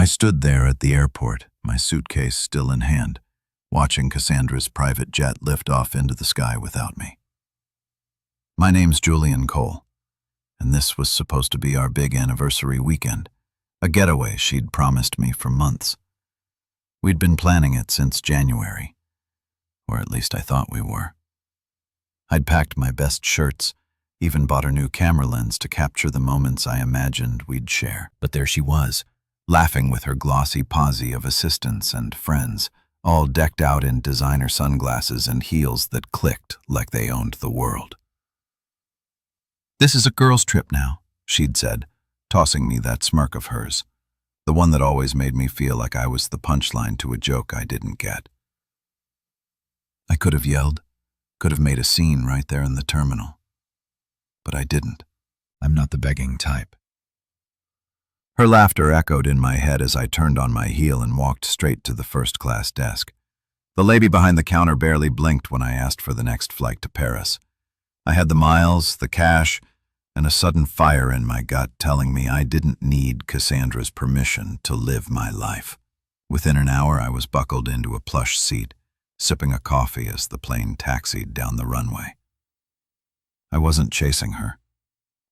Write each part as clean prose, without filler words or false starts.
I stood there at the airport, my suitcase still in hand, watching Cassandra's private jet lift off into the sky without me. My name's Julian Cole, and this was supposed to be our big anniversary weekend, a getaway she'd promised me for months. We'd been planning it since January, or at least I thought we were. I'd packed my best shirts, even bought a new camera lens to capture the moments I imagined we'd share. But there she was, laughing with her glossy posse of assistants and friends, all decked out in designer sunglasses and heels that clicked like they owned the world. "This is a girls' trip now," she'd said, tossing me that smirk of hers, the one that always made me feel like I was the punchline to a joke I didn't get. I could have yelled, could have made a scene right there in the terminal. But I didn't. I'm not the begging type. Her laughter echoed in my head as I turned on my heel and walked straight to the first-class desk. The lady behind the counter barely blinked when I asked for the next flight to Paris. I had the miles, the cash, and a sudden fire in my gut telling me I didn't need Cassandra's permission to live my life. Within an hour, I was buckled into a plush seat, sipping a coffee as the plane taxied down the runway. I wasn't chasing her.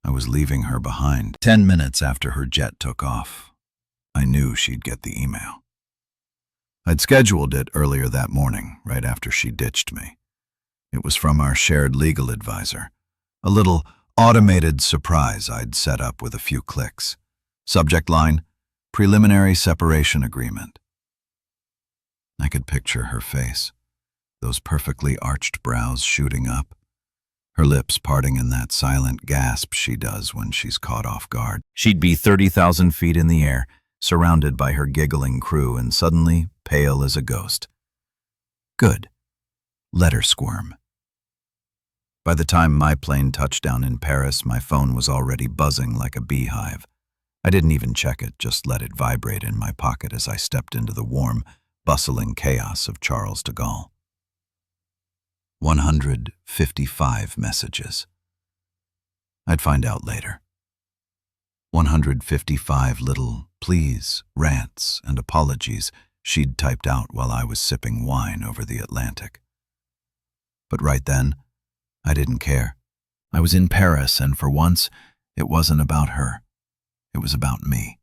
I was leaving her behind. 10 minutes after her jet took off, I knew she'd get the email. I'd scheduled it earlier that morning, right after she ditched me. It was from our shared legal advisor, a little automated surprise I'd set up with a few clicks. Subject line, preliminary separation agreement. I could picture her face, those perfectly arched brows shooting up, her lips parting in that silent gasp she does when she's caught off guard. She'd be 30,000 feet in the air, surrounded by her giggling crew, and suddenly pale as a ghost. Good. Let her squirm. By the time my plane touched down in Paris, my phone was already buzzing like a beehive. I didn't even check it, just let it vibrate in my pocket as I stepped into the warm, bustling chaos of Charles de Gaulle. 155 messages. I'd find out later. 155 little please, rants, and apologies she'd typed out while I was sipping wine over the Atlantic. But right then, I didn't care. I was in Paris, and for once, it wasn't about her. It was about me.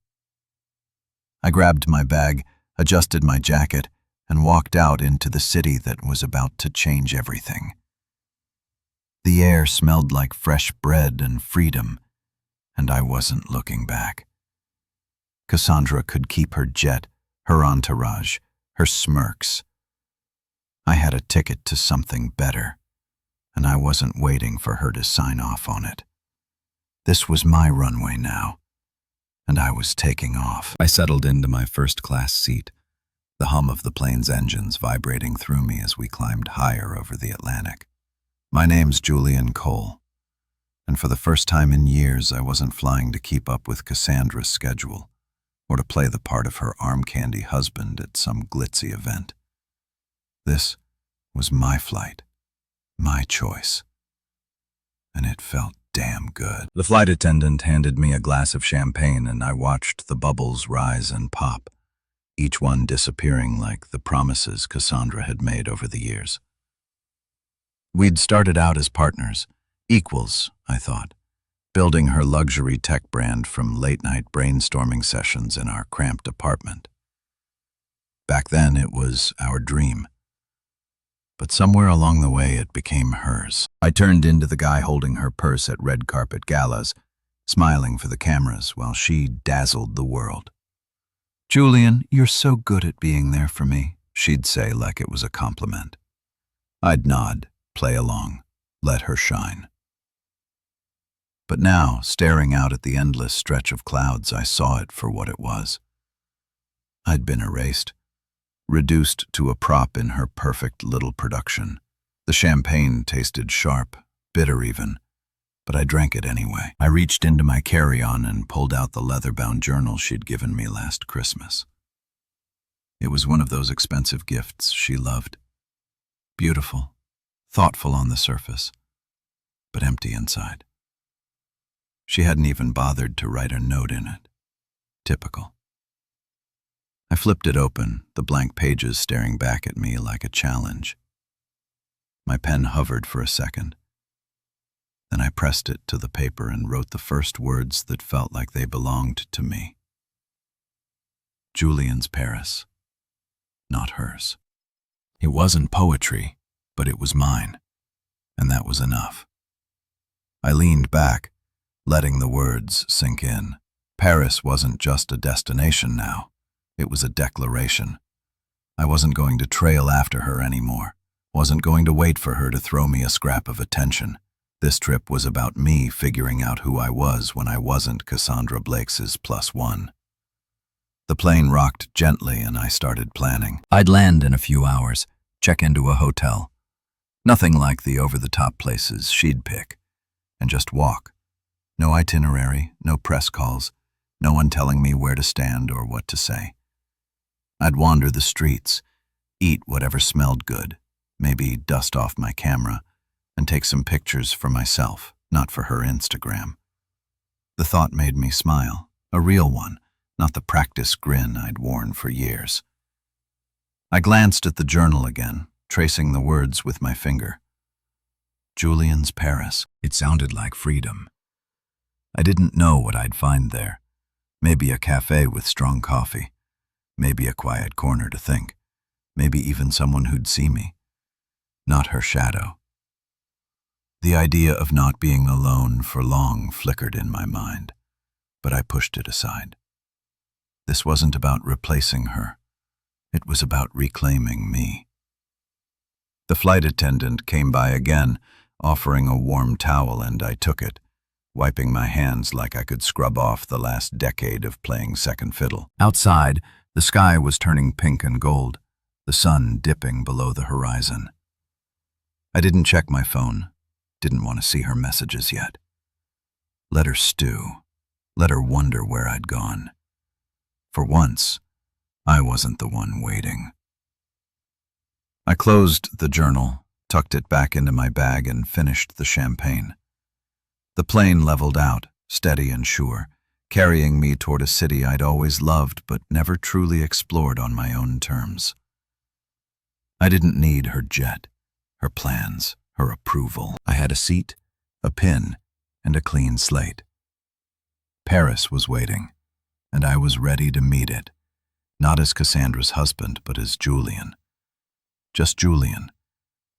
I grabbed my bag, adjusted my jacket, and walked out into the city that was about to change everything. The air smelled like fresh bread and freedom, and I wasn't looking back. Cassandra could keep her jet, her entourage, her smirks. I had a ticket to something better, and I wasn't waiting for her to sign off on it. This was my runway now, and I was taking off. I settled into my first-class seat, the hum of the plane's engines vibrating through me as we climbed higher over the Atlantic. My name's Julian Cole, and for the first time in years I wasn't flying to keep up with Cassandra's schedule or to play the part of her arm-candy husband at some glitzy event. This was my flight, my choice, and it felt damn good. The flight attendant handed me a glass of champagne, and I watched the bubbles rise and pop, each one disappearing like the promises Cassandra had made over the years. We'd started out as partners, equals, I thought, building her luxury tech brand from late-night brainstorming sessions in our cramped apartment. Back then, it was our dream. But somewhere along the way, it became hers. I turned into the guy holding her purse at red carpet galas, smiling for the cameras while she dazzled the world. "Julian, you're so good at being there for me," she'd say like it was a compliment. I'd nod, play along, let her shine. But now, staring out at the endless stretch of clouds, I saw it for what it was. I'd been erased, reduced to a prop in her perfect little production. The champagne tasted sharp, bitter even, but I drank it anyway. I reached into my carry-on and pulled out the leather-bound journal she'd given me last Christmas. It was one of those expensive gifts she loved. Beautiful, thoughtful on the surface, but empty inside. She hadn't even bothered to write a note in it. Typical. I flipped it open, the blank pages staring back at me like a challenge. My pen hovered for a second. Then I pressed it to the paper and wrote the first words that felt like they belonged to me. Julian's Paris, not hers. It wasn't poetry, but it was mine, and that was enough. I leaned back, letting the words sink in. Paris wasn't just a destination now. It was a declaration. I wasn't going to trail after her anymore. Wasn't going to wait for her to throw me a scrap of attention. This trip was about me figuring out who I was when I wasn't Cassandra Blake's +1. The plane rocked gently and I started planning. I'd land in a few hours, check into a hotel. Nothing like the over-the-top places she'd pick. And just walk. No itinerary, no press calls, no one telling me where to stand or what to say. I'd wander the streets, eat whatever smelled good, maybe dust off my camera, and take some pictures for myself, not for her Instagram. The thought made me smile, a real one, not the practice grin I'd worn for years. I glanced at the journal again, tracing the words with my finger. Julian's Paris. It sounded like freedom. I didn't know what I'd find there. Maybe a cafe with strong coffee. Maybe a quiet corner to think. Maybe even someone who'd see me. Not her shadow. The idea of not being alone for long flickered in my mind, but I pushed it aside. This wasn't about replacing her. It was about reclaiming me. The flight attendant came by again, offering a warm towel, and I took it, wiping my hands like I could scrub off the last decade of playing second fiddle. Outside, the sky was turning pink and gold, the sun dipping below the horizon. I didn't check my phone, didn't want to see her messages yet. Let her stew, let her wonder where I'd gone. For once, I wasn't the one waiting. I closed the journal, tucked it back into my bag, and finished the champagne. The plane leveled out, steady and sure, carrying me toward a city I'd always loved but never truly explored on my own terms. I didn't need her jet, her plans, her approval. I had a seat, a pin, and a clean slate. Paris was waiting, and I was ready to meet it, not as Cassandra's husband, but as Julian. Just Julian,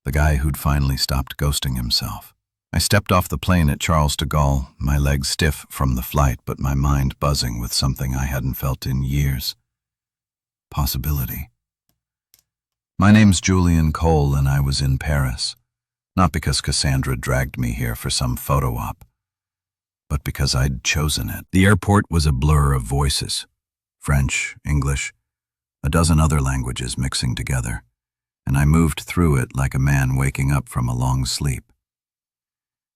the guy who'd finally stopped ghosting himself. I stepped off the plane at Charles de Gaulle, my legs stiff from the flight, but my mind buzzing with something I hadn't felt in years. Possibility. My name's Julian Cole, and I was in Paris. Not because Cassandra dragged me here for some photo op, but because I'd chosen it. The airport was a blur of voices. French, English, a dozen other languages mixing together, and I moved through it like a man waking up from a long sleep.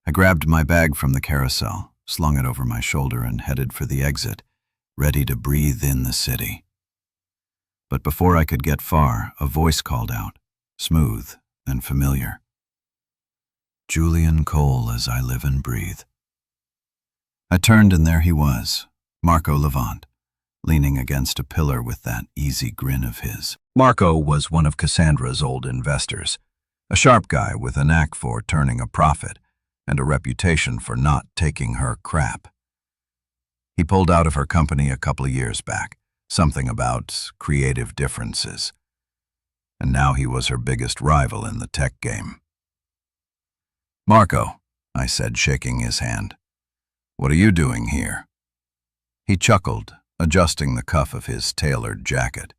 I grabbed my bag from the carousel, slung it over my shoulder, and headed for the exit, ready to breathe in the city. But before I could get far, a voice called out, smooth and familiar. Julian Cole as I live and breathe. I turned, and there he was, Marco Levant, leaning against a pillar with that easy grin of his. Marco was one of Cassandra's old investors, a sharp guy with a knack for turning a profit and a reputation for not taking her crap. He pulled out of her company a couple of years back, something about creative differences, and now he was her biggest rival in the tech game. Marco, I said, shaking his hand, what are you doing here? He chuckled, adjusting the cuff of his tailored jacket.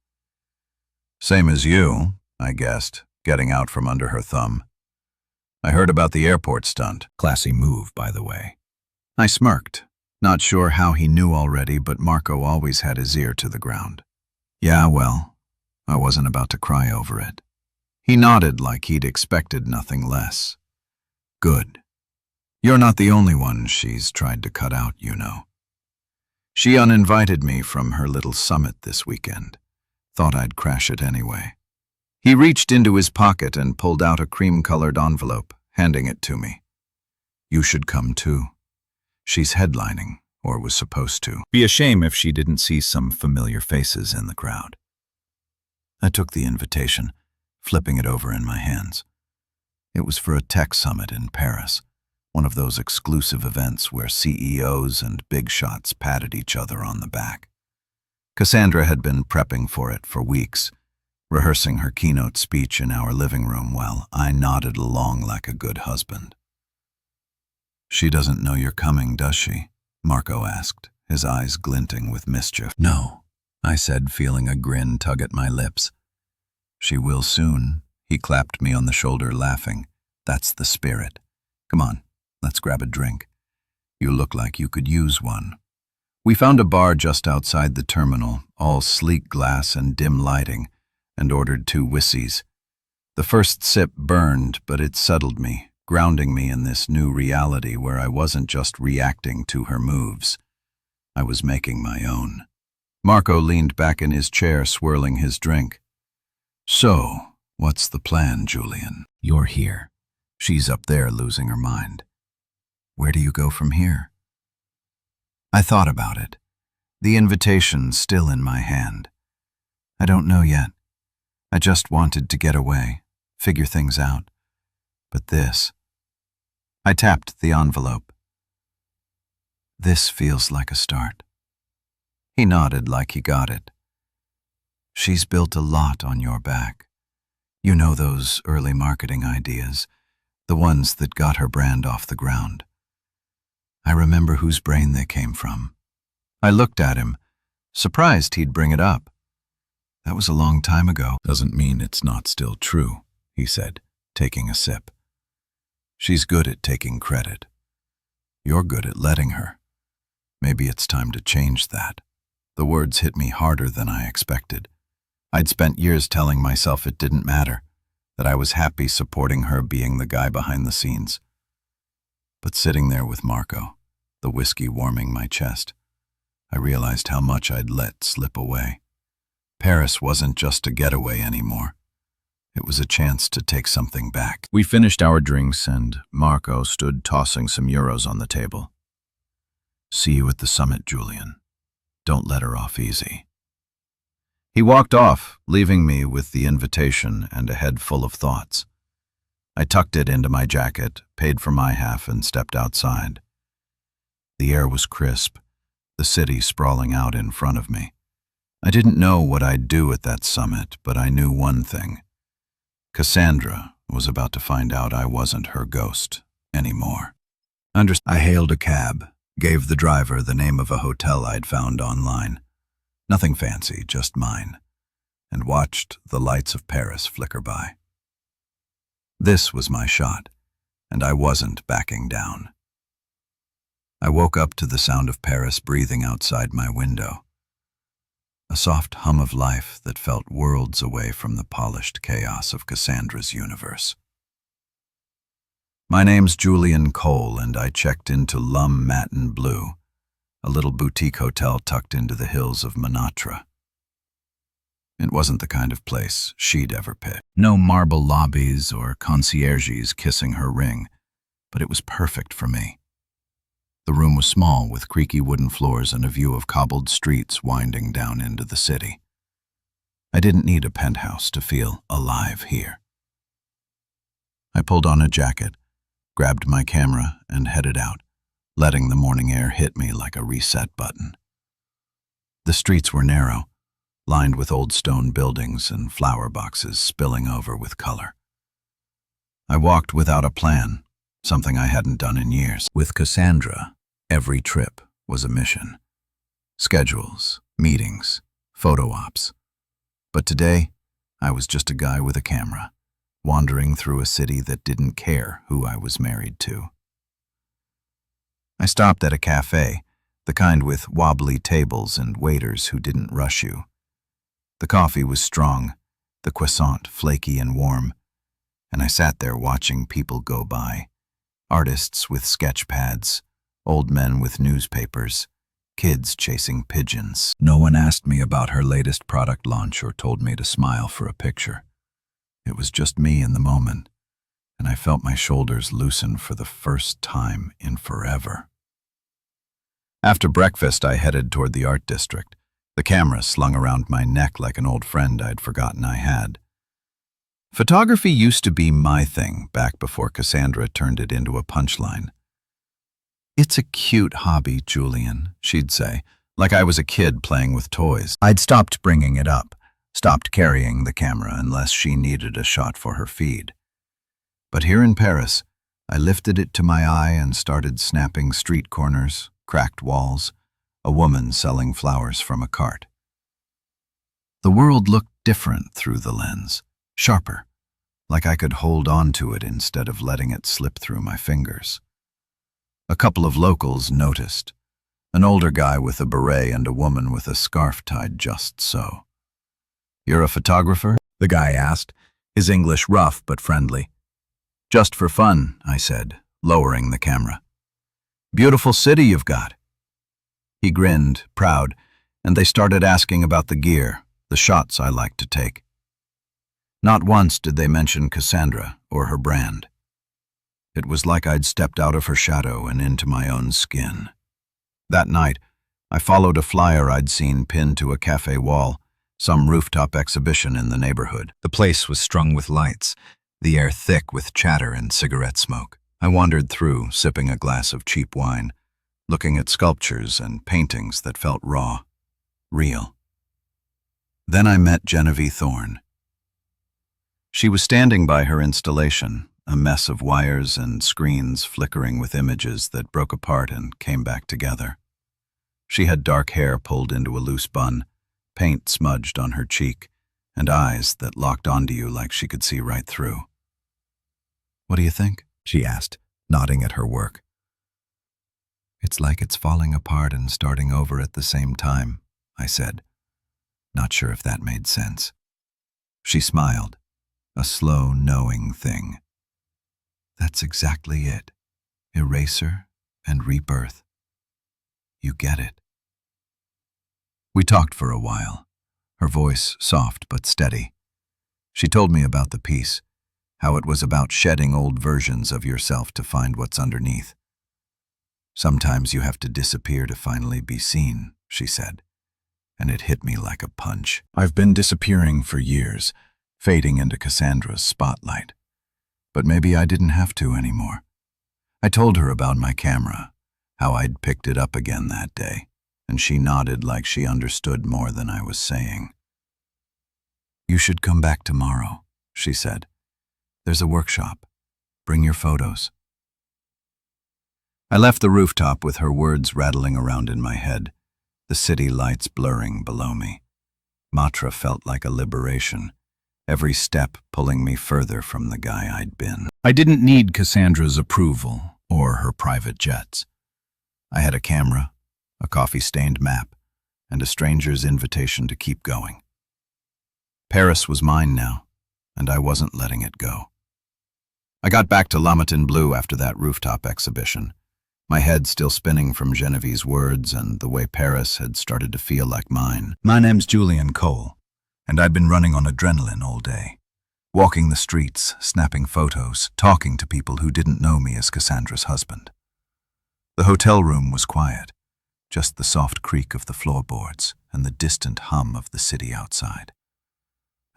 Same as you, I guessed, getting out from under her thumb. I heard about the airport stunt. Classy move, by the way. I smirked, not sure how he knew already, but Marco always had his ear to the ground. Yeah, well, I wasn't about to cry over it. He nodded like he'd expected nothing less. Good. You're not the only one she's tried to cut out, you know. She uninvited me from her little summit this weekend. Thought I'd crash it anyway. He reached into his pocket and pulled out a cream-colored envelope, handing it to me. You should come too. She's headlining, or was supposed to. Be a shame if she didn't see some familiar faces in the crowd. I took the invitation, flipping it over in my hands. It was for a tech summit in Paris, one of those exclusive events where CEOs and big shots patted each other on the back. Cassandra had been prepping for it for weeks, rehearsing her keynote speech in our living room while I nodded along like a good husband. "She doesn't know you're coming, does she?" Marco asked, his eyes glinting with mischief. "No," I said, feeling a grin tug at my lips. "She will soon." He clapped me on the shoulder, laughing. "That's the spirit. Come on, let's grab a drink. You look like you could use one." We found a bar just outside the terminal, all sleek glass and dim lighting, and ordered 2 whissies. The first sip burned, but it settled me, grounding me in this new reality where I wasn't just reacting to her moves. I was making my own. Marco leaned back in his chair, swirling his drink. "So, what's the plan, Julian? You're here. She's up there losing her mind. Where do you go from here?" I thought about it, the invitation still in my hand. I don't know yet. I just wanted to get away, figure things out. But this... I tapped the envelope. "This feels like a start." He nodded like he got it. "She's built a lot on your back. You know those early marketing ideas, the ones that got her brand off the ground. I remember whose brain they came from." I looked at him, surprised he'd bring it up. "That was a long time ago." "Doesn't mean it's not still true," he said, taking a sip. "She's good at taking credit. You're good at letting her. Maybe it's time to change that." The words hit me harder than I expected. I'd spent years telling myself it didn't matter, that I was happy supporting her being the guy behind the scenes. But sitting there with Marco, the whiskey warming my chest, I realized how much I'd let slip away. Paris wasn't just a getaway anymore. It was a chance to take something back. We finished our drinks and Marco stood tossing some euros on the table. "See you at the summit, Julian. Don't let her off easy." He walked off, leaving me with the invitation and a head full of thoughts. I tucked it into my jacket, paid for my half, and stepped outside. The air was crisp, the city sprawling out in front of me. I didn't know what I'd do at that summit, but I knew one thing. Cassandra was about to find out I wasn't her ghost anymore. I hailed a cab, gave the driver the name of a hotel I'd found online. Nothing fancy, just mine, and watched the lights of Paris flicker by. This was my shot, and I wasn't backing down. I woke up to the sound of Paris breathing outside my window. A soft hum of life that felt worlds away from the polished chaos of Cassandra's universe. My name's Julian Cole, and I checked into L'Homme Matin Bleu, a little boutique hotel tucked into the hills of Montmartre. It wasn't the kind of place she'd ever pick. No marble lobbies or concierges kissing her ring, but it was perfect for me. The room was small, with creaky wooden floors and a view of cobbled streets winding down into the city. I didn't need a penthouse to feel alive here. I pulled on a jacket, grabbed my camera, and headed out, letting the morning air hit me like a reset button. The streets were narrow, lined with old stone buildings and flower boxes spilling over with color. I walked without a plan, something I hadn't done in years. With Cassandra, every trip was a mission. Schedules, meetings, photo ops. But today, I was just a guy with a camera, wandering through a city that didn't care who I was married to. I stopped at a cafe, the kind with wobbly tables and waiters who didn't rush you. The coffee was strong, the croissant flaky and warm, and I sat there watching people go by. Artists with sketch pads, old men with newspapers, kids chasing pigeons. No one asked me about her latest product launch or told me to smile for a picture. It was just me in the moment, and I felt my shoulders loosen for the first time in forever. After breakfast, I headed toward the art district, the camera slung around my neck like an old friend I'd forgotten I had. Photography used to be my thing back before Cassandra turned it into a punchline. "It's a cute hobby, Julian," she'd say, like I was a kid playing with toys. I'd stopped bringing it up, stopped carrying the camera unless she needed a shot for her feed. But here in Paris, I lifted it to my eye and started snapping street corners, cracked walls, a woman selling flowers from a cart. The world looked different through the lens, sharper, like I could hold on to it instead of letting it slip through my fingers. A couple of locals noticed, an older guy with a beret and a woman with a scarf tied just so. "You're a photographer?" the guy asked, his English rough but friendly. "Just for fun," I said, lowering the camera. "Beautiful city you've got." He grinned, proud, and they started asking about the gear, the shots I liked to take. Not once did they mention Cassandra or her brand. It was like I'd stepped out of her shadow and into my own skin. That night, I followed a flyer I'd seen pinned to a cafe wall, some rooftop exhibition in the neighborhood. The place was strung with lights, the air thick with chatter and cigarette smoke. I wandered through, sipping a glass of cheap wine, looking at sculptures and paintings that felt raw, real. Then I met Genevieve Thorne. She was standing by her installation, a mess of wires and screens flickering with images that broke apart and came back together. She had dark hair pulled into a loose bun, paint smudged on her cheek, and eyes that locked onto you like she could see right through. "What do you think?" she asked, nodding at her work. "It's like it's falling apart and starting over at the same time," I said, not sure if that made sense. She smiled, a slow, knowing thing. "That's exactly it. Eraser and rebirth. You get it." We talked for a while, her voice soft but steady. She told me about the piece, how it was about shedding old versions of yourself to find what's underneath. "Sometimes you have to disappear to finally be seen," she said, and it hit me like a punch. I've been disappearing for years, fading into Cassandra's spotlight. But maybe I didn't have to anymore. I told her about my camera, how I'd picked it up again that day, and she nodded like she understood more than I was saying. "You should come back tomorrow," she said. "There's a workshop. Bring your photos." I left the rooftop with her words rattling around in my head, the city lights blurring below me. Matra felt like a liberation, every step pulling me further from the guy I'd been. I didn't need Cassandra's approval or her private jets. I had a camera, a coffee-stained map, and a stranger's invitation to keep going. Paris was mine now, and I wasn't letting it go. I got back to La Matin Bleu after that rooftop exhibition, my head still spinning from Genevieve's words and the way Paris had started to feel like mine. My name's Julian Cole, and I'd been running on adrenaline all day, walking the streets, snapping photos, talking to people who didn't know me as Cassandra's husband. The hotel room was quiet, just the soft creak of the floorboards and the distant hum of the city outside.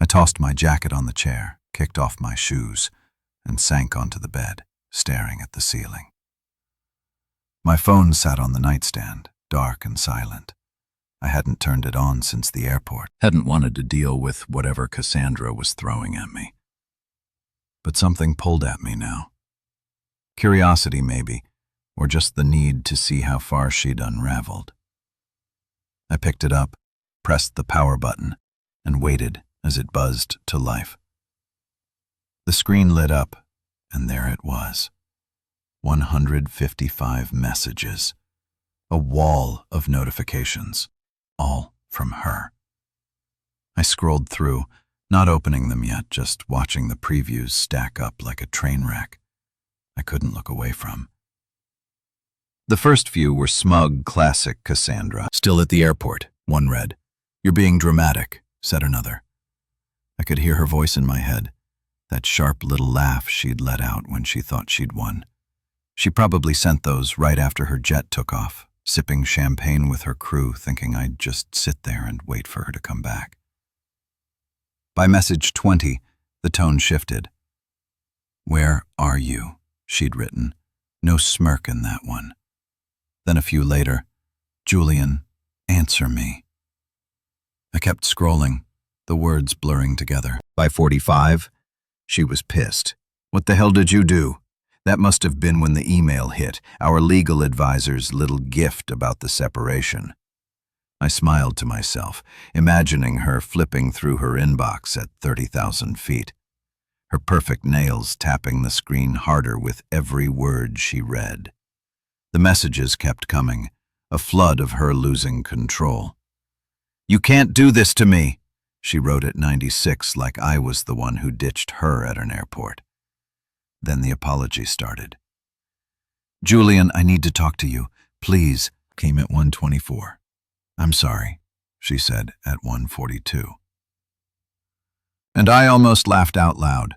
I tossed my jacket on the chair, kicked off my shoes, and sank onto the bed, staring at the ceiling. My phone sat on the nightstand, dark and silent. I hadn't turned it on since the airport, hadn't wanted to deal with whatever Cassandra was throwing at me. But something pulled at me now. Curiosity, maybe, or just the need to see how far she'd unraveled. I picked it up, pressed the power button, and waited as it buzzed to life. The screen lit up, and there it was. 155 messages. A wall of notifications, all from her. I scrolled through, not opening them yet, just watching the previews stack up like a train wreck I couldn't look away from. The first few were smug, classic Cassandra. "Still at the airport," one read. "You're being dramatic," said another. I could hear her voice in my head, that sharp little laugh she'd let out when she thought she'd won. She probably sent those right after her jet took off, sipping champagne with her crew, thinking I'd just sit there and wait for her to come back. By message 20, the tone shifted. "Where are you?" she'd written. No smirk in that one. Then a few later, "Julian, answer me." I kept scrolling, the words blurring together. By 45, she was pissed. "What the hell did you do?" That must have been when the email hit, our legal advisor's little gift about the separation. I smiled to myself, imagining her flipping through her inbox at 30,000 feet, her perfect nails tapping the screen harder with every word she read. The messages kept coming, a flood of her losing control. "You can't do this to me," she wrote at 96, like I was the one who ditched her at an airport. Then the apology started. "Julian, I need to talk to you. Please," came at 1:24. "I'm sorry," she said at 1:42. And I almost laughed out loud.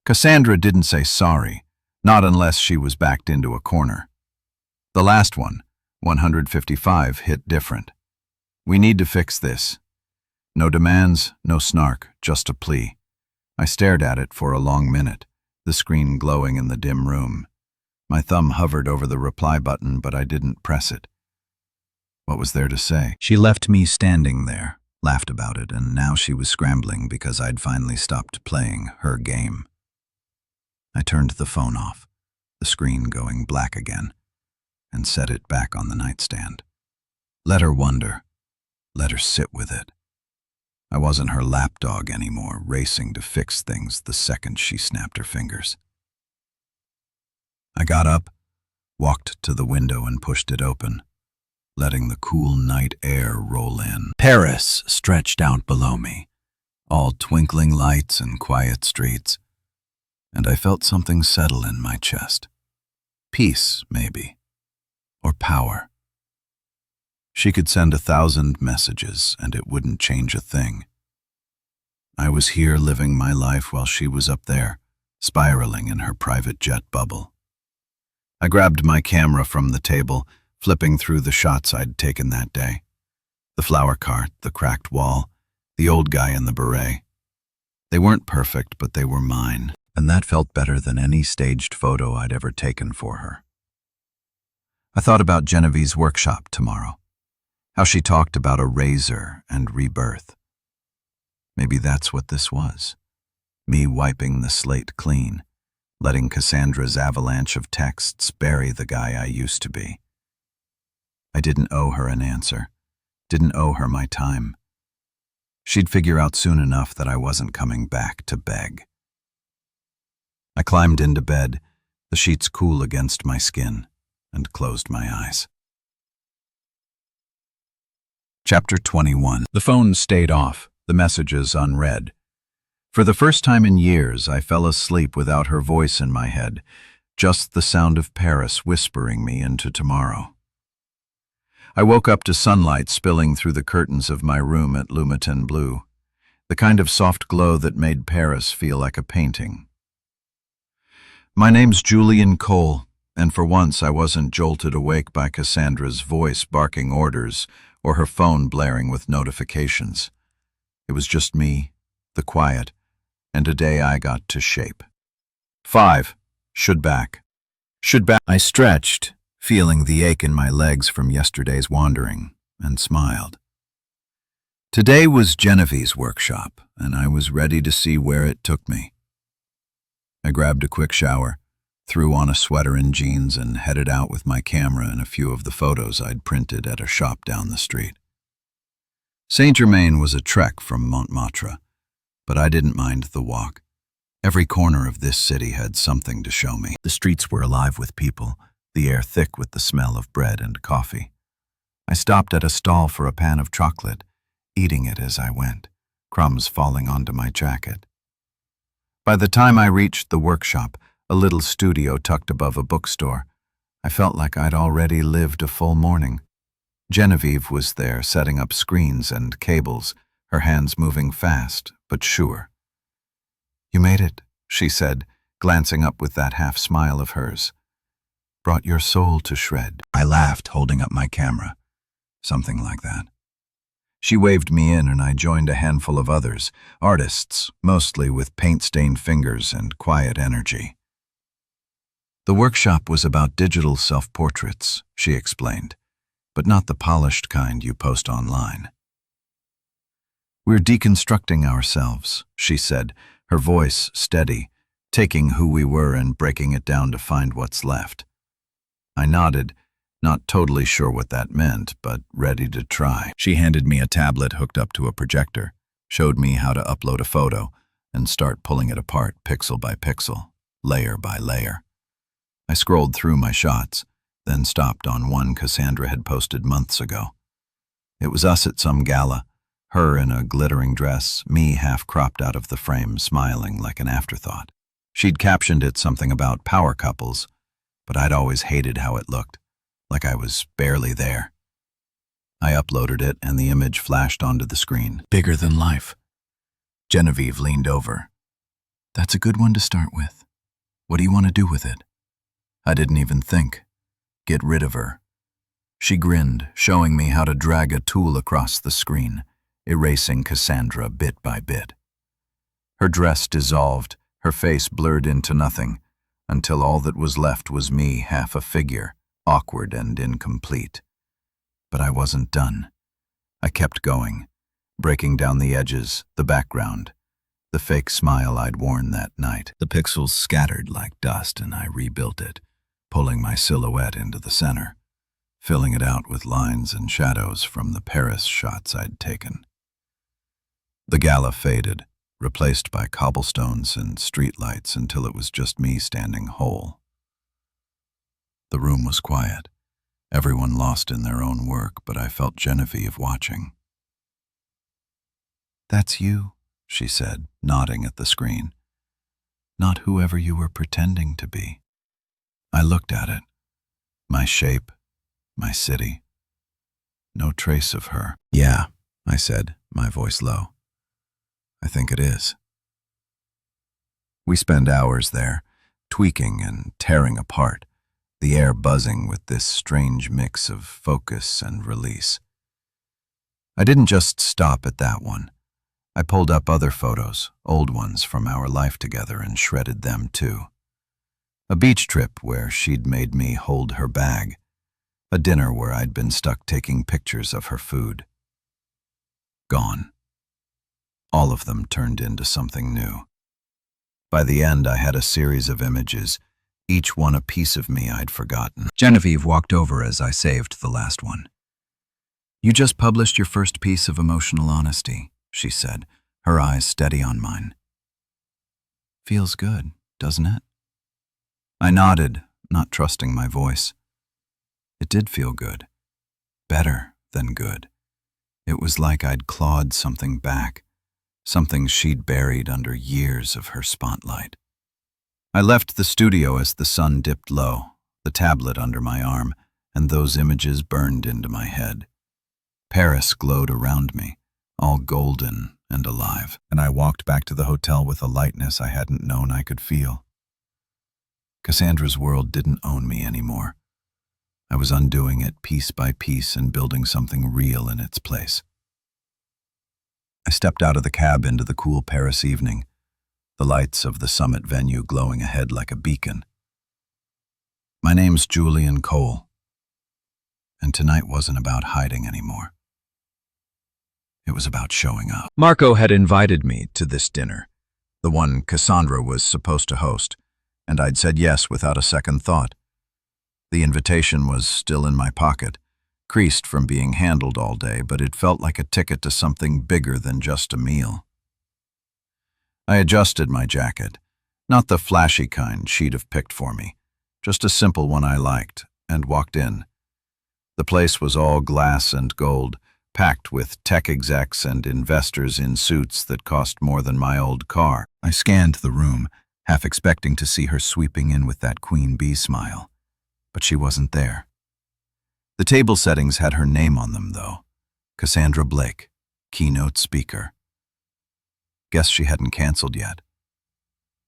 Cassandra didn't say sorry, not unless she was backed into a corner. The last one, 155, hit different. "We need to fix this." No demands, no snark, just a plea. I stared at it for a long minute, the screen glowing in the dim room. My thumb hovered over the reply button, but I didn't press it. What was there to say? She left me standing there, laughed about it, and now she was scrambling because I'd finally stopped playing her game. I turned the phone off, the screen going black again, and set it back on the nightstand. Let her wonder. Let her sit with it. I wasn't her lapdog anymore, racing to fix things the second she snapped her fingers. I got up, walked to the window and pushed it open, letting the cool night air roll in. Paris stretched out below me, all twinkling lights and quiet streets, and I felt something settle in my chest. Peace, maybe, or power. She could send 1,000 messages, and it wouldn't change a thing. I was here living my life while she was up there, spiraling in her private jet bubble. I grabbed my camera from the table, flipping through the shots I'd taken that day. The flower cart, the cracked wall, the old guy in the beret. They weren't perfect, but they were mine, and that felt better than any staged photo I'd ever taken for her. I thought about Genevieve's workshop tomorrow. How she talked about a razor and rebirth. Maybe that's what this was. Me wiping the slate clean, letting Cassandra's avalanche of texts bury the guy I used to be. I didn't owe her an answer, didn't owe her my time. She'd figure out soon enough that I wasn't coming back to beg. I climbed into bed, the sheets cool against my skin, and closed my eyes. Chapter 21. The phone stayed off, the messages unread. For the first time in years, I fell asleep without her voice in my head, just the sound of Paris whispering me into tomorrow. I woke up to sunlight spilling through the curtains of my room at Lumiton Blue, the kind of soft glow that made Paris feel like a painting. "My name's Julian Cole," and for once I wasn't jolted awake by Cassandra's voice barking orders or her phone blaring with notifications. It was just me, the quiet, and a day I got to shape. 5. Should back. I stretched, feeling the ache in my legs from yesterday's wandering, and smiled. Today was Genevieve's workshop, and I was ready to see where it took me. I grabbed a quick shower, threw on a sweater and jeans, and headed out with my camera and a few of the photos I'd printed at a shop down the street. Saint-Germain was a trek from Montmartre, but I didn't mind the walk. Every corner of this city had something to show me. The streets were alive with people, the air thick with the smell of bread and coffee. I stopped at a stall for a pan of chocolate, eating it as I went, crumbs falling onto my jacket. By the time I reached the workshop, a little studio tucked above a bookstore, I felt like I'd already lived a full morning. Genevieve was there setting up screens and cables, her hands moving fast, but sure. "You made it," she said, glancing up with that half smile of hers. brought your soul to shred. I laughed, holding up my camera. Something like that. She waved me in and I joined a handful of others, artists, mostly with paint-stained fingers and quiet energy. The workshop was about digital self-portraits, she explained, but not the polished kind you post online. We're deconstructing ourselves, she said, her voice steady, taking who we were and breaking it down to find what's left. I nodded, not totally sure what that meant, but ready to try. She handed me a tablet hooked up to a projector, showed me how to upload a photo, and start pulling it apart pixel by pixel, layer by layer. I scrolled through my shots, then stopped on one Cassandra had posted months ago. It was us at some gala, her in a glittering dress, me half cropped out of the frame, smiling like an afterthought. She'd captioned it something about power couples, but I'd always hated how it looked, like I was barely there. I uploaded it and the image flashed onto the screen. Bigger than life. Genevieve leaned over. That's a good one to start with. What do you want to do with it? I didn't even think. Get rid of her. She grinned, showing me how to drag a tool across the screen, erasing Cassandra bit by bit. Her dress dissolved, her face blurred into nothing, until all that was left was me, half a figure, awkward and incomplete. But I wasn't done. I kept going, breaking down the edges, the background, the fake smile I'd worn that night. The pixels scattered like dust and I rebuilt it, pulling my silhouette into the center, filling it out with lines and shadows from the Paris shots I'd taken. The gala faded, replaced by cobblestones and streetlights until it was just me standing whole. The room was quiet, everyone lost in their own work, but I felt Genevieve watching. That's you, she said, nodding at the screen. Not whoever you were pretending to be. I looked at it. My shape, my city. No trace of her. Yeah, I said, my voice low. I think it is. We spent hours there, tweaking and tearing apart, the air buzzing with this strange mix of focus and release. I didn't just stop at that one. I pulled up other photos, old ones from our life together, and shredded them too. A beach trip where she'd made me hold her bag. A dinner where I'd been stuck taking pictures of her food. Gone. All of them turned into something new. By the end, I had a series of images, each one a piece of me I'd forgotten. Genevieve walked over as I saved the last one. You just published your first piece of emotional honesty, she said, her eyes steady on mine. Feels good, doesn't it? I nodded, not trusting my voice. It did feel good. Better than good. It was like I'd clawed something back, something she'd buried under years of her spotlight. I left the studio as the sun dipped low, the tablet under my arm, and those images burned into my head. Paris glowed around me, all golden and alive, and I walked back to the hotel with a lightness I hadn't known I could feel. Cassandra's world didn't own me anymore. I was undoing it piece by piece and building something real in its place. I stepped out of the cab into the cool Paris evening, the lights of the summit venue glowing ahead like a beacon. My name's Julian Cole, and tonight wasn't about hiding anymore. It was about showing up. Marco had invited me to this dinner, the one Cassandra was supposed to host, and I'd said yes without a second thought. The invitation was still in my pocket, creased from being handled all day, but it felt like a ticket to something bigger than just a meal. I adjusted my jacket, not the flashy kind she'd have picked for me, just a simple one I liked, and walked in. The place was all glass and gold, packed with tech execs and investors in suits that cost more than my old car. I scanned the room, half expecting to see her sweeping in with that queen bee smile. But she wasn't there. The table settings had her name on them, though. Cassandra Blake, keynote speaker. Guess she hadn't canceled yet.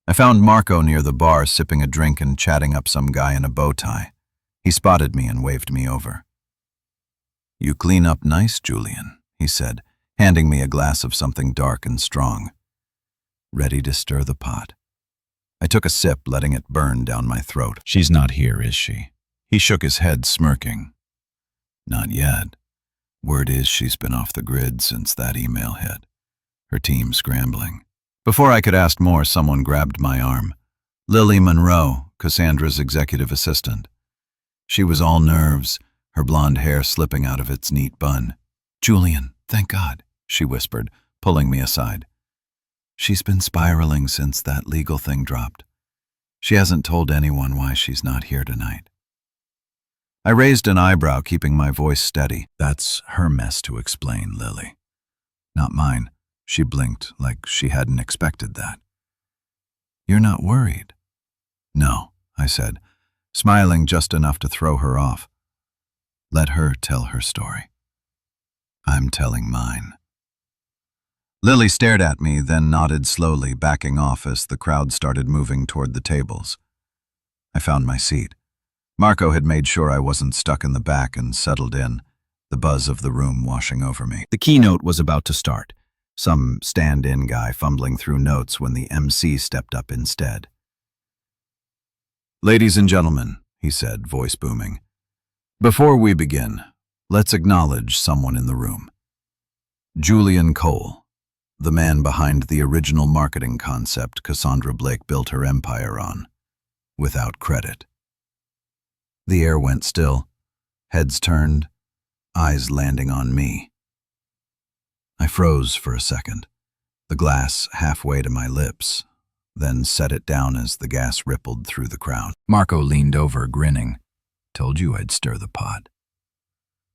I found Marco near the bar sipping a drink and chatting up some guy in a bow tie. He spotted me and waved me over. "You clean up nice, Julian," he said, handing me a glass of something dark and strong. "Ready to stir the pot?" I took a sip, letting it burn down my throat. "She's not here, is she?" He shook his head, smirking. "Not yet. Word is she's been off the grid since that email hit. Her team scrambling." Before I could ask more, someone grabbed my arm. Lily Monroe, Cassandra's executive assistant. She was all nerves, her blonde hair slipping out of its neat bun. "Julian, thank God," she whispered, pulling me aside. "She's been spiraling since that legal thing dropped. She hasn't told anyone why she's not here tonight." I raised an eyebrow, keeping my voice steady. "That's her mess to explain, Lily. Not mine." She blinked like she hadn't expected that. "You're not worried?" "No," I said, smiling just enough to throw her off. "Let her tell her story. I'm telling mine." Lily stared at me, then nodded slowly, backing off as the crowd started moving toward the tables. I found my seat. Marco had made sure I wasn't stuck in the back and settled in, the buzz of the room washing over me. The keynote was about to start, some stand-in guy fumbling through notes when the MC stepped up instead. "Ladies and gentlemen," he said, voice booming, "before we begin, let's acknowledge someone in the room. Julian Cole, the man behind the original marketing concept Cassandra Blake built her empire on, without credit." The air went still, heads turned, eyes landing on me. I froze for a second, the glass halfway to my lips, then set it down as the gas rippled through the crowd. Marco leaned over, grinning. "Told you I'd stir the pot."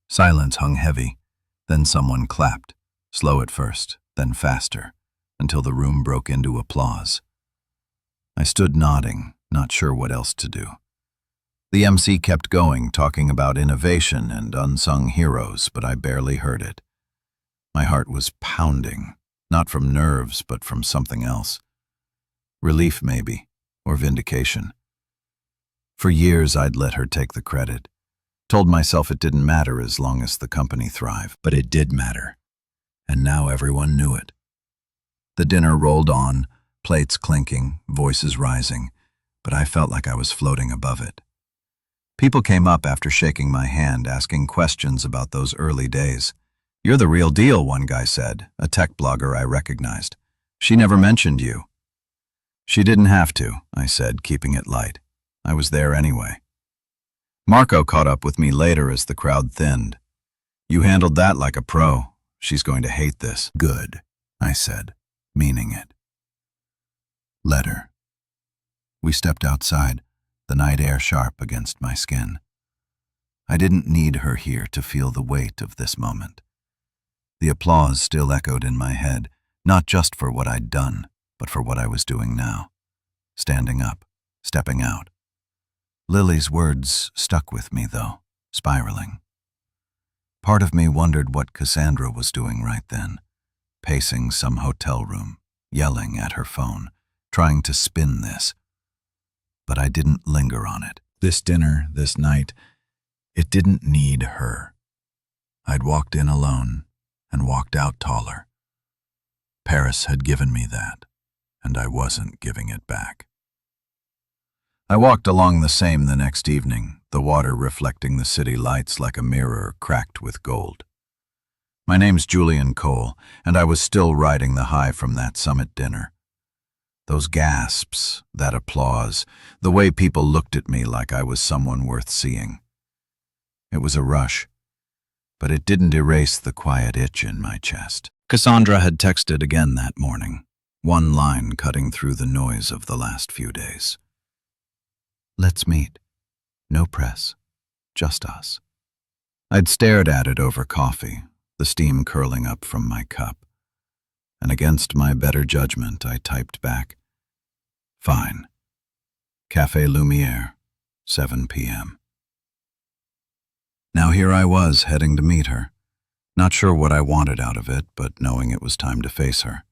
Silence hung heavy, then someone clapped, slow at first, then faster, until the room broke into applause. I stood nodding, not sure what else to do. The MC kept going, talking about innovation and unsung heroes, but I barely heard it. My heart was pounding, not from nerves, but from something else. Relief, maybe, or vindication. For years, I'd let her take the credit, told myself it didn't matter as long as the company thrived. But it did matter, and now everyone knew it. The dinner rolled on, plates clinking, voices rising, but I felt like I was floating above it. People came up after shaking my hand, asking questions about those early days. "You're the real deal," one guy said, a tech blogger I recognized. "She never mentioned you." "She didn't have to," I said, keeping it light. I was there anyway. Marco caught up with me later as the crowd thinned. "You handled that like a pro. She's going to hate this." "Good," I said, meaning it. "Let her." We stepped outside, the night air sharp against my skin. I didn't need her here to feel the weight of this moment. The applause still echoed in my head, not just for what I'd done, but for what I was doing now. Standing up, stepping out. Lily's words stuck with me, though, spiraling. Part of me wondered what Cassandra was doing right then, pacing some hotel room, yelling at her phone, trying to spin this. But I didn't linger on it. This dinner, this night, it didn't need her. I'd walked in alone and walked out taller. Paris had given me that, and I wasn't giving it back. I walked along the Seine the next evening, the water reflecting the city lights like a mirror cracked with gold. My name's Julian Cole, and I was still riding the high from that summit dinner. Those gasps, that applause, the way people looked at me like I was someone worth seeing. It was a rush, but it didn't erase the quiet itch in my chest. Cassandra had texted again that morning, one line cutting through the noise of the last few days. "Let's meet. No press. Just us." I'd stared at it over coffee, the steam curling up from my cup. And against my better judgment, I typed back, "Fine. Café Lumière, 7 p.m. Now here I was, heading to meet her. Not sure what I wanted out of it, but knowing it was time to face her.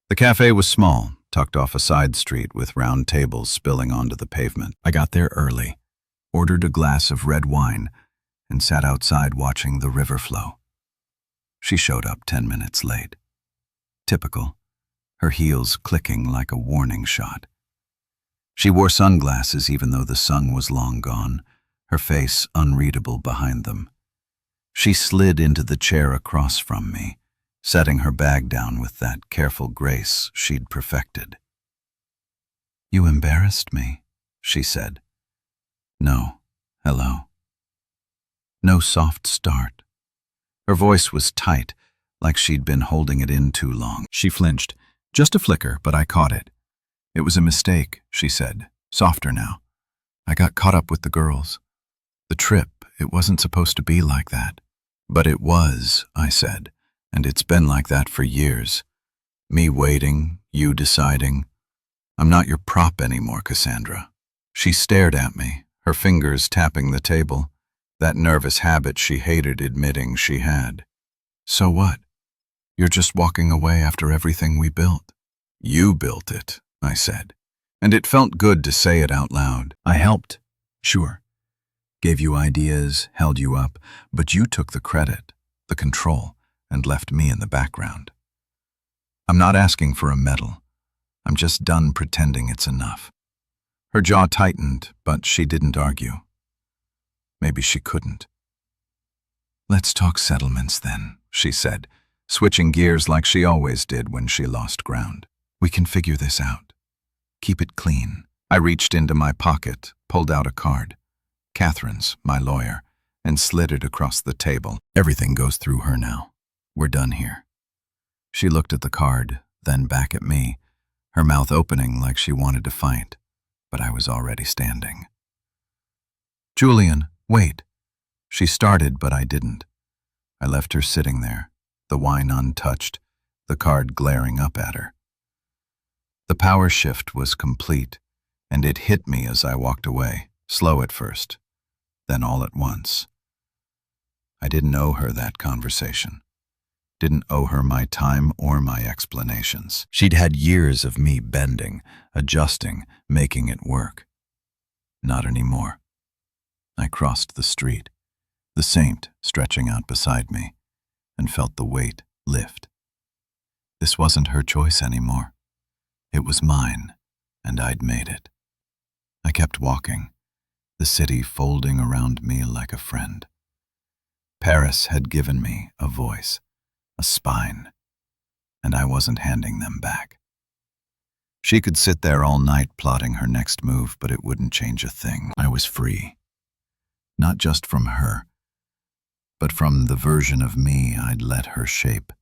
The cafe was small, tucked off a side street with round tables spilling onto the pavement. I got there early, ordered a glass of red wine, and sat outside watching the river flow. She showed up 10 minutes late. Typical, her heels clicking like a warning shot. She wore sunglasses even though the sun was long gone, her face unreadable behind them. She slid into the chair across from me, setting her bag down with that careful grace she'd perfected. "You embarrassed me," she said. "No, hello." No soft start. Her voice was tight, like she'd been holding it in too long. She flinched. Just a flicker, but I caught it. "It was a mistake," she said, softer now. "I got caught up with the girls. The trip, it wasn't supposed to be like that." "But it was," I said, "and it's been like that for years. Me waiting, you deciding. I'm not your prop anymore, Cassandra." She stared at me, her fingers tapping the table, that nervous habit she hated admitting she had. "So what? You're just walking away after everything we built." "You built it," I said, and it felt good to say it out loud. "I helped, sure. Gave you ideas, held you up, but you took the credit, the control, and left me in the background. I'm not asking for a medal. I'm just done pretending it's enough." Her jaw tightened, but she didn't argue. Maybe she couldn't. "Let's talk settlements then," she said, switching gears like she always did when she lost ground. "We can figure this out. Keep it clean." I reached into my pocket, pulled out a card. Catherine's, my lawyer, and slid it across the table. "Everything goes through her now. We're done here." She looked at the card, then back at me, her mouth opening like she wanted to fight, but I was already standing. "Julian, wait." She started, but I didn't. I left her sitting there, the wine untouched, the card glaring up at her. The power shift was complete, and it hit me as I walked away, slow at first, then all at once. I didn't owe her that conversation. Didn't owe her my time or my explanations. She'd had years of me bending, adjusting, making it work. Not anymore. I crossed the street, the saint stretching out beside me, and felt the weight lift. This wasn't her choice anymore. It was mine, and I'd made it. I kept walking, the city folding around me like a friend. Paris had given me a voice, a spine, and I wasn't handing them back. She could sit there all night plotting her next move, but it wouldn't change a thing. I was free. Not just from her, but from the version of me I'd let her shape.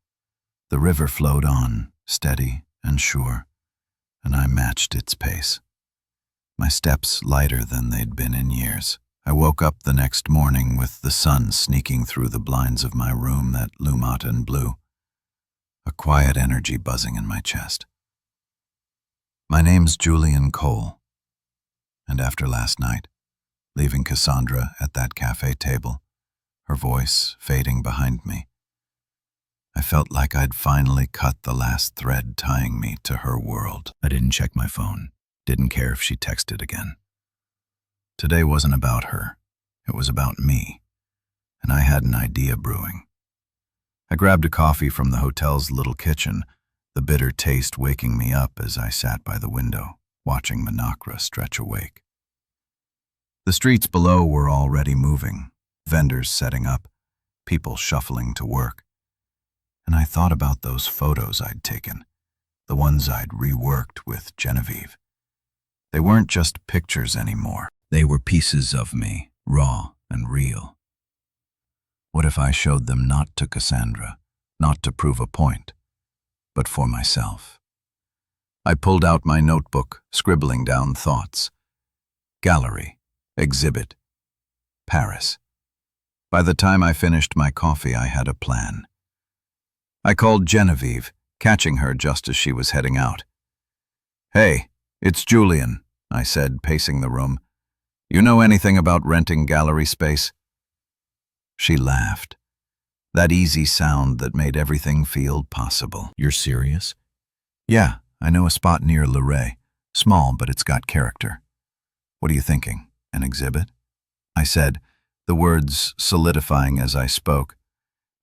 The river flowed on, steady and sure, and I matched its pace. My steps lighter than they'd been in years. I woke up the next morning with the sun sneaking through the blinds of my room that lumat and blue, a quiet energy buzzing in my chest. My name's Julian Cole, and after last night, leaving Cassandra at that cafe table, her voice fading behind me, I felt like I'd finally cut the last thread tying me to her world. I didn't check my phone, didn't care if she texted again. Today wasn't about her, it was about me, and I had an idea brewing. I grabbed a coffee from the hotel's little kitchen, the bitter taste waking me up as I sat by the window, watching Menacre stretch awake. The streets below were already moving, vendors setting up, people shuffling to work. And I thought about those photos I'd taken, the ones I'd reworked with Genevieve. They weren't just pictures anymore. They were pieces of me, raw and real. What if I showed them not to Cassandra, not to prove a point, but for myself? I pulled out my notebook, scribbling down thoughts. Gallery, exhibit, Paris. By the time I finished my coffee, I had a plan. I called Genevieve, catching her just as she was heading out. "Hey, it's Julian," I said, pacing the room. "You know anything about renting gallery space?" She laughed. That easy sound that made everything feel possible. "You're serious?" "Yeah, I know a spot near Luray. Small, but it's got character." "What are you thinking? An exhibit?" I said, the words solidifying as I spoke.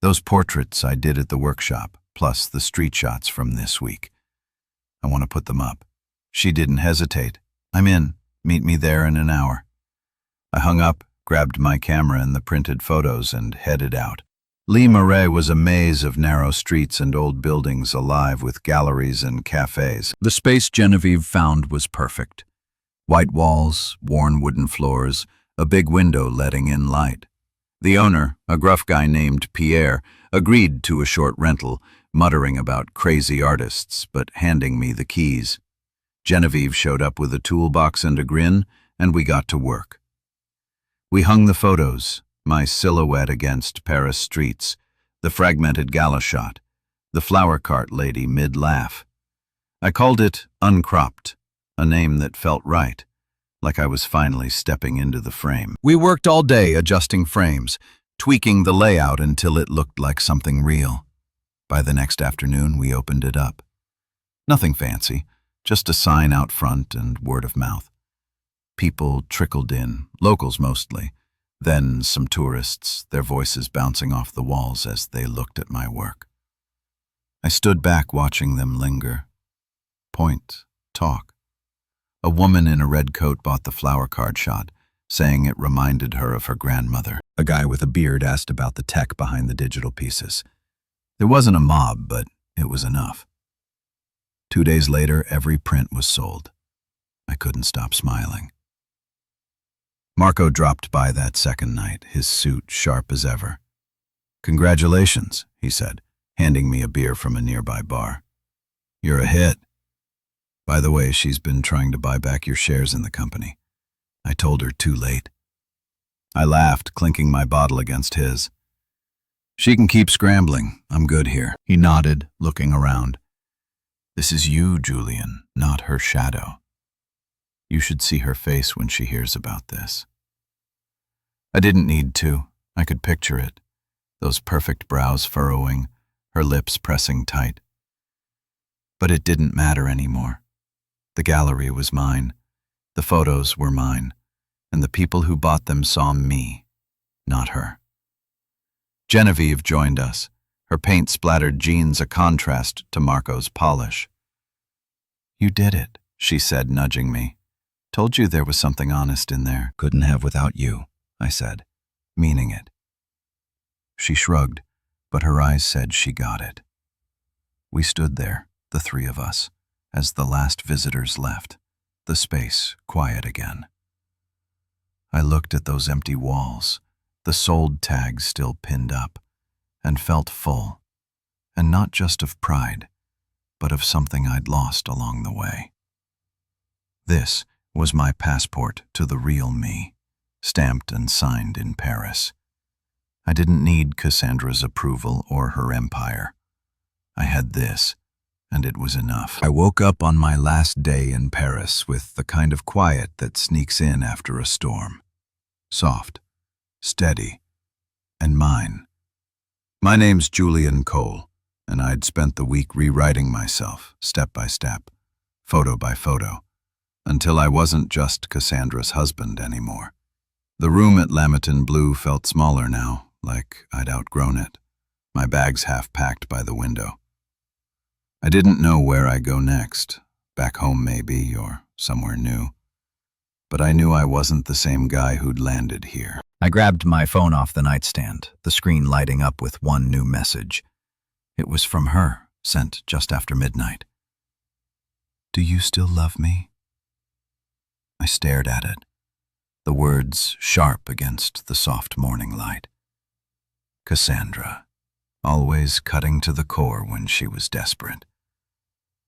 Those portraits I did at the workshop, plus the street shots from this week. I want to put them up. She didn't hesitate. I'm in. Meet me there in an hour. I hung up, grabbed my camera and the printed photos, and headed out. Le Marais was a maze of narrow streets and old buildings alive with galleries and cafes. The space Genevieve found was perfect. White walls, worn wooden floors, a big window letting in light. The owner, a gruff guy named Pierre, agreed to a short rental, muttering about crazy artists, but handing me the keys. Genevieve showed up with a toolbox and a grin, and we got to work. We hung the photos, my silhouette against Paris streets, the fragmented gala shot, the flower cart lady mid-laugh. I called it Uncropped, a name that felt right, like I was finally stepping into the frame. We worked all day adjusting frames, tweaking the layout until it looked like something real. By the next afternoon, we opened it up. Nothing fancy, just a sign out front and word of mouth. People trickled in, locals mostly, then some tourists, their voices bouncing off the walls as they looked at my work. I stood back watching them linger. Point, talk. A woman in a red coat bought the flower card shot, saying it reminded her of her grandmother. A guy with a beard asked about the tech behind the digital pieces. There wasn't a mob, but it was enough. 2 days later, every print was sold. I couldn't stop smiling. Marco dropped by that second night, his suit sharp as ever. "Congratulations," he said, handing me a beer from a nearby bar. "You're a hit. By the way, she's been trying to buy back your shares in the company. I told her too late." I laughed, clinking my bottle against his. "She can keep scrambling. I'm good here." He nodded, looking around. "This is you, Julian, not her shadow. You should see her face when she hears about this." I didn't need to. I could picture it. Those perfect brows furrowing, her lips pressing tight. But it didn't matter anymore. The gallery was mine. The photos were mine. And the people who bought them saw me, not her. Genevieve joined us, her paint-splattered jeans a contrast to Marco's polish. "You did it," she said, nudging me. "Told you there was something honest in there." "Couldn't have without you," I said, meaning it. She shrugged, but her eyes said she got it. We stood there, the three of us, as the last visitors left, the space quiet again. I looked at those empty walls, the sold tags still pinned up, and felt full, and not just of pride, but of something I'd lost along the way. This was my passport to the real me, stamped and signed in Paris. I didn't need Cassandra's approval or her empire. I had this, and it was enough. I woke up on my last day in Paris with the kind of quiet that sneaks in after a storm. Soft, steady, and mine. My name's Julian Cole, and I'd spent the week rewriting myself, step by step, photo by photo, until I wasn't just Cassandra's husband anymore. The room at Lameton Blue felt smaller now, like I'd outgrown it, my bags half packed by the window. I didn't know where I'd go next, back home maybe, or somewhere new. But I knew I wasn't the same guy who'd landed here. I grabbed my phone off the nightstand, the screen lighting up with one new message. It was from her, sent just after midnight. "Do you still love me?" I stared at it, the words sharp against the soft morning light. Cassandra, always cutting to the core when she was desperate.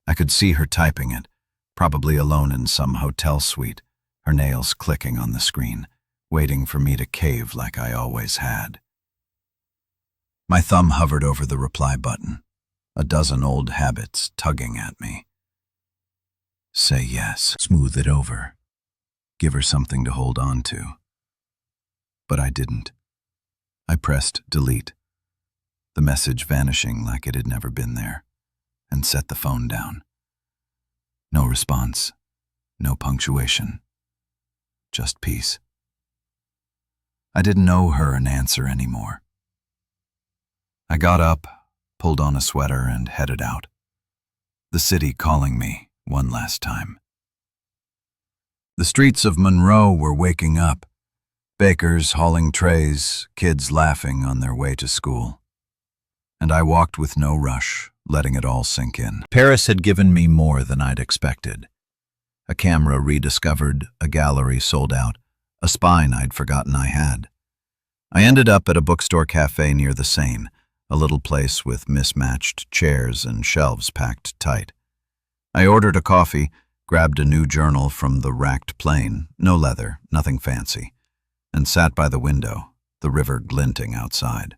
I could see her typing it, probably alone in some hotel suite, her nails clicking on the screen, waiting for me to cave like I always had. My thumb hovered over the reply button, a dozen old habits tugging at me. Say yes, smooth it over, give her something to hold on to. But I didn't. I pressed delete, the message vanishing like it had never been there, and set the phone down. No response, no punctuation, just peace. I didn't owe her an answer anymore. I got up, pulled on a sweater, and headed out. The city calling me one last time. The streets of Monroe were waking up. Bakers hauling trays, kids laughing on their way to school. And I walked with no rush, letting it all sink in. Paris had given me more than I'd expected. A camera rediscovered, a gallery sold out, a spine I'd forgotten I had. I ended up at a bookstore cafe near the Seine, a little place with mismatched chairs and shelves packed tight. I ordered a coffee, grabbed a new journal from the racked plane, no leather, nothing fancy, and sat by the window, the river glinting outside.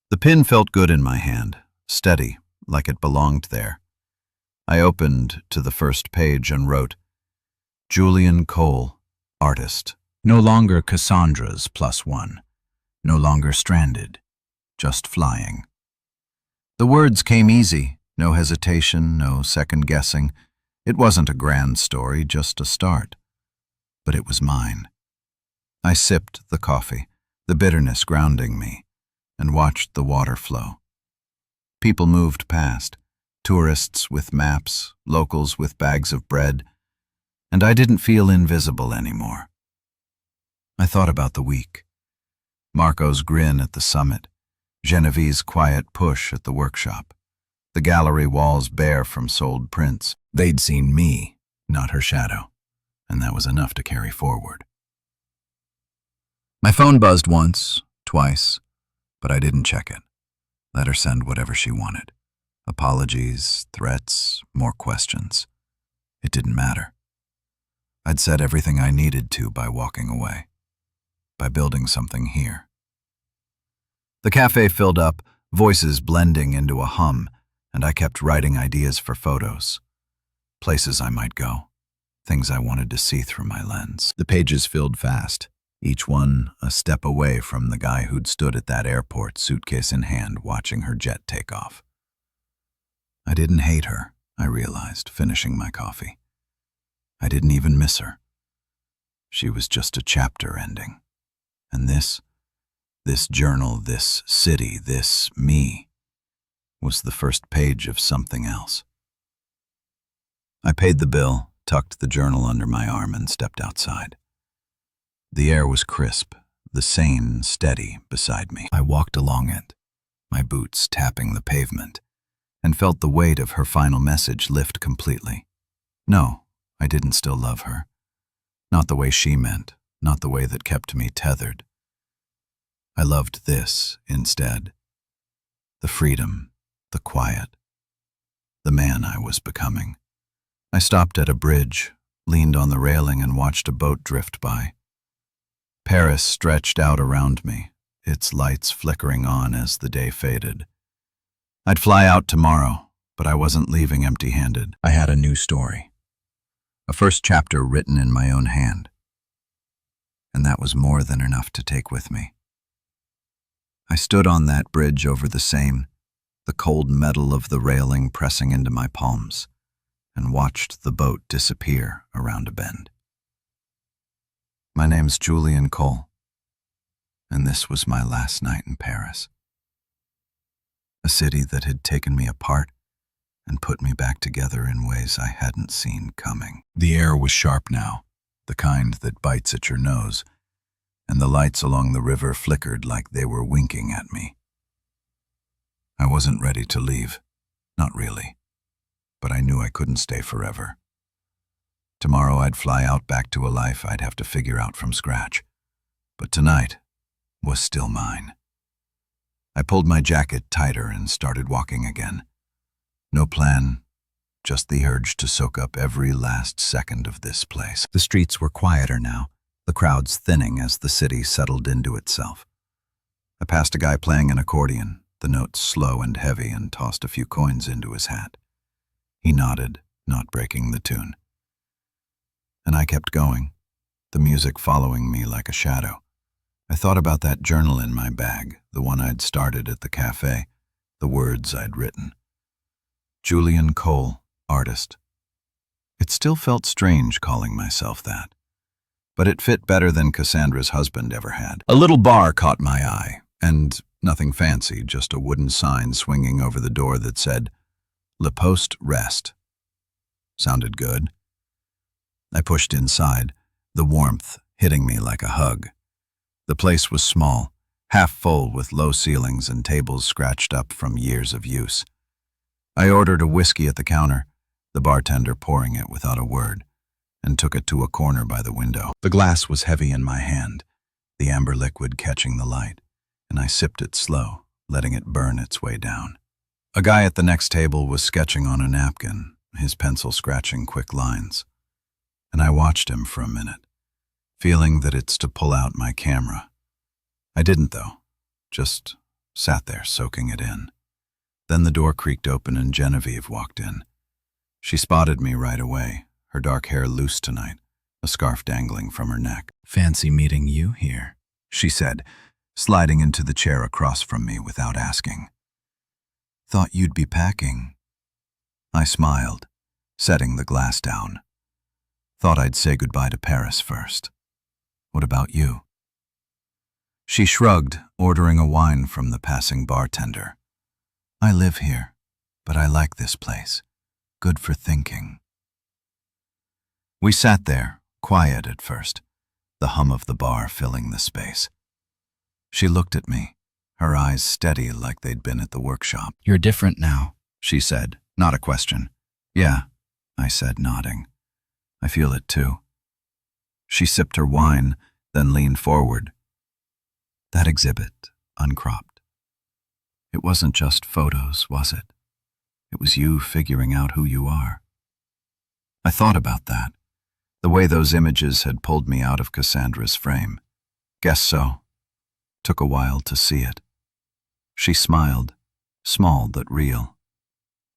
The pen felt good in my hand, steady, like it belonged there. I opened to the first page and wrote, Julian Cole, artist. No longer Cassandra's +1. No longer stranded, just flying. The words came easy, no hesitation, no second guessing. It wasn't a grand story, just a start. But it was mine. I sipped the coffee, the bitterness grounding me, and watched the water flow. People moved past, tourists with maps, locals with bags of bread, and I didn't feel invisible anymore. I thought about the week. Marco's grin at the summit, Genevieve's quiet push at the workshop, the gallery walls bare from sold prints. They'd seen me, not her shadow, and that was enough to carry forward. My phone buzzed once, twice, but I didn't check it. Let her send whatever she wanted. Apologies, threats, more questions. It didn't matter. I'd said everything I needed to by walking away, by building something here. The cafe filled up, voices blending into a hum, and I kept writing ideas for photos. Places I might go, things I wanted to see through my lens. The pages filled fast, each one a step away from the guy who'd stood at that airport, suitcase in hand, watching her jet take off. I didn't hate her, I realized, finishing my coffee. I didn't even miss her. She was just a chapter ending. And this journal, this city, this me, was the first page of something else. I paid the bill, tucked the journal under my arm, and stepped outside. The air was crisp, the Seine steady beside me. I walked along it, my boots tapping the pavement, and felt the weight of her final message lift completely. No, I didn't still love her. Not the way she meant, not the way that kept me tethered. I loved this instead. The freedom, the quiet, the man I was becoming. I stopped at a bridge, leaned on the railing, and watched a boat drift by. Paris stretched out around me, its lights flickering on as the day faded. I'd fly out tomorrow, but I wasn't leaving empty-handed. I had a new story, a first chapter written in my own hand, and that was more than enough to take with me. I stood on that bridge over the Seine, the cold metal of the railing pressing into my palms, and watched the boat disappear around a bend. My name's Julian Cole, and this was my last night in Paris. A city that had taken me apart and put me back together in ways I hadn't seen coming. The air was sharp now, the kind that bites at your nose, and the lights along the river flickered like they were winking at me. I wasn't ready to leave, not really, but I knew I couldn't stay forever. Tomorrow I'd fly out back to a life I'd have to figure out from scratch, but tonight was still mine. I pulled my jacket tighter and started walking again. No plan, just the urge to soak up every last second of this place. The streets were quieter now, the crowds thinning as the city settled into itself. I passed a guy playing an accordion, the notes slow and heavy, and tossed a few coins into his hat. He nodded, not breaking the tune. And I kept going, the music following me like a shadow. I thought about that journal in my bag, the one I'd started at the cafe, the words I'd written. Julian Cole, artist. It still felt strange calling myself that. but it fit better than Cassandra's husband ever had. A little bar caught my eye, and nothing fancy, just a wooden sign swinging over the door that said, Le Poste Rest. Sounded good. I pushed inside, the warmth hitting me like a hug. The place was small, half full with low ceilings and tables scratched up from years of use. I ordered a whiskey at the counter, the bartender pouring it without a word, and took it to a corner by the window. The glass was heavy in my hand, the amber liquid catching the light, and I sipped it slow, letting it burn its way down. A guy at the next table was sketching on a napkin, his pencil scratching quick lines, and I watched him for a minute, feeling that it's to pull out my camera. I didn't, though, just sat there soaking it in. Then the door creaked open and Genevieve walked in. She spotted me right away, her dark hair loose tonight, a scarf dangling from her neck. "Fancy meeting you here," she said, sliding into the chair across from me without asking. "Thought you'd be packing." I smiled, setting the glass down. "Thought I'd say goodbye to Paris first. What about you?" She shrugged, ordering a wine from the passing bartender. "I live here, but I like this place. Good for thinking." We sat there, quiet at first, the hum of the bar filling the space. She looked at me, her eyes steady like they'd been at the workshop. "You're different now," she said, not a question. "Yeah," I said, nodding. "I feel it too." She sipped her wine, then leaned forward. "That exhibit, uncropped. It wasn't just photos, was it? It was you figuring out who you are." I thought about that, the way those images had pulled me out of Cassandra's frame. Guess so. Took a while to see it. She smiled, small but real.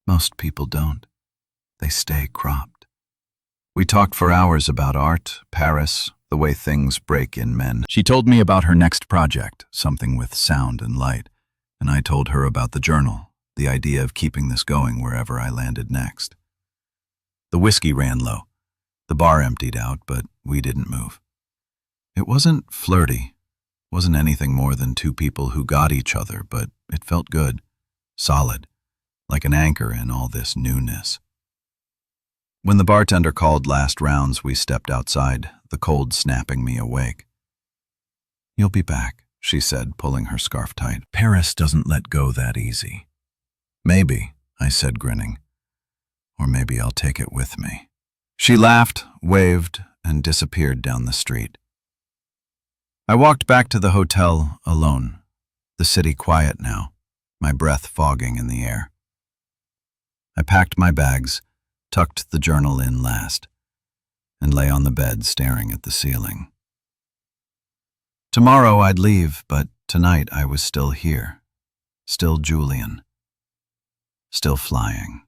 Most people don't. They stay cropped. We talked for hours about art, Paris, the way things break in men. She told me about her next project, something with sound and light, and I told her about the journal, the idea of keeping this going wherever I landed next. The whiskey ran low. The bar emptied out, but we didn't move. It wasn't flirty, wasn't anything more than two people who got each other, but it felt good, solid, like an anchor in all this newness. When the bartender called last rounds, we stepped outside, the cold snapping me awake. "You'll be back," she said, pulling her scarf tight. "Paris doesn't let go that easy." "Maybe," I said, grinning. "Or maybe I'll take it with me." She laughed, waved, and disappeared down the street. I walked back to the hotel alone, the city quiet now, my breath fogging in the air. I packed my bags, tucked the journal in last, and lay on the bed staring at the ceiling. Tomorrow I'd leave, but tonight I was still here, still Julian, still flying.